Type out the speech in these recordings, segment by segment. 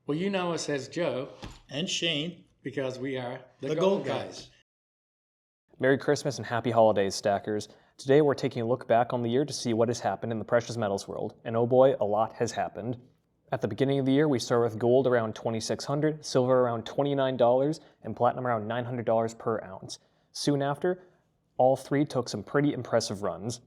Well, you know us as Joe and Shane because we are the Gold Guys. Merry Christmas and Happy Holidays, stackers. Today we're taking a look back on the year to see what has happened in the precious metals world, and oh boy, a lot has happened. At the beginning of the year, we start with gold around $2,600, silver around $29, and platinum around $900 per ounce. Soon after, all three took some pretty impressive runs.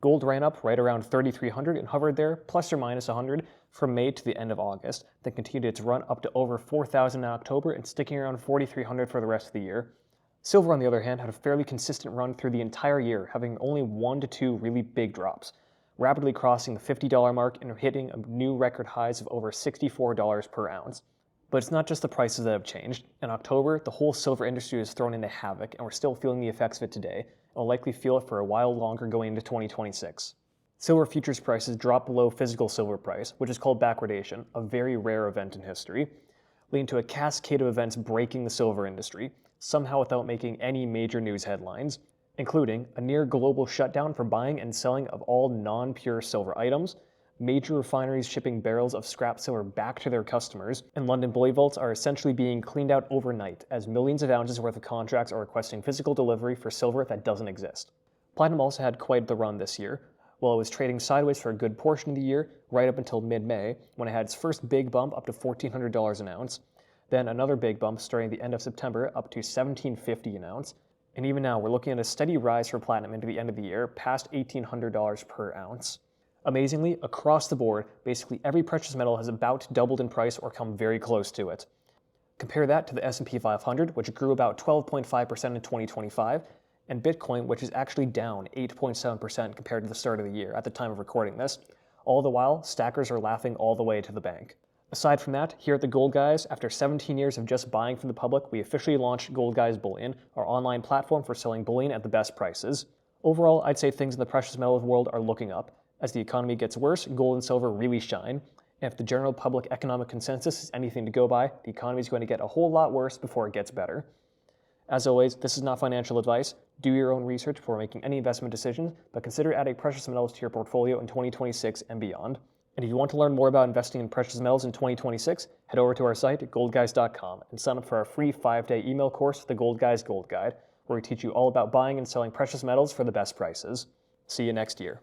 Gold ran up right around $3,300 and hovered there, plus or minus 100, from May to the end of August, then continued its run up to over $4,000 in October and sticking around $4,300 for the rest of the year. Silver, on the other hand, had a fairly consistent run through the entire year, having only 1 to 2 really big drops, rapidly crossing the $50 mark and hitting new record highs of over $64 per ounce. But it's not just the prices that have changed. In October, the whole silver industry was thrown into havoc, and we're still feeling the effects of it today, and will likely feel it for a while longer going into 2026. Silver futures prices dropped below physical silver price, which is called backwardation, a very rare event in history, leading to a cascade of events breaking the silver industry, somehow without making any major news headlines, including a near global shutdown for buying and selling of all non-pure silver items, major refineries shipping barrels of scrap silver back to their customers, and London bullion vaults are essentially being cleaned out overnight as millions of ounces worth of contracts are requesting physical delivery for silver that doesn't exist. Platinum also had quite the run this year. While it was trading sideways for a good portion of the year, right up until mid-May, when it had its first big bump up to $1,400 an ounce, then another big bump starting at the end of September up to $1,750 an ounce, and even now we're looking at a steady rise for platinum into the end of the year, past $1,800 per ounce. Amazingly, across the board, basically every precious metal has about doubled in price or come very close to it. Compare that to the S&P 500, which grew about 12.5% in 2025, and Bitcoin, which is actually down 8.7% compared to the start of the year at the time of recording this. All the while, stackers are laughing all the way to the bank. Aside from that, here at the Gold Guys, after 17 years of just buying from the public, we officially launched Gold Guys Bullion, our online platform for selling bullion at the best prices. Overall, I'd say things in the precious metals world are looking up. As the economy gets worse, gold and silver really shine. And if the general public economic consensus is anything to go by, the economy is going to get a whole lot worse before it gets better. As always, this is not financial advice. Do your own research before making any investment decisions, but consider adding precious metals to your portfolio in 2026 and beyond. And if you want to learn more about investing in precious metals in 2026, head over to our site at goldguys.com and sign up for our free 5-day email course, the Gold Guys Gold Guide, where we teach you all about buying and selling precious metals for the best prices. See you next year.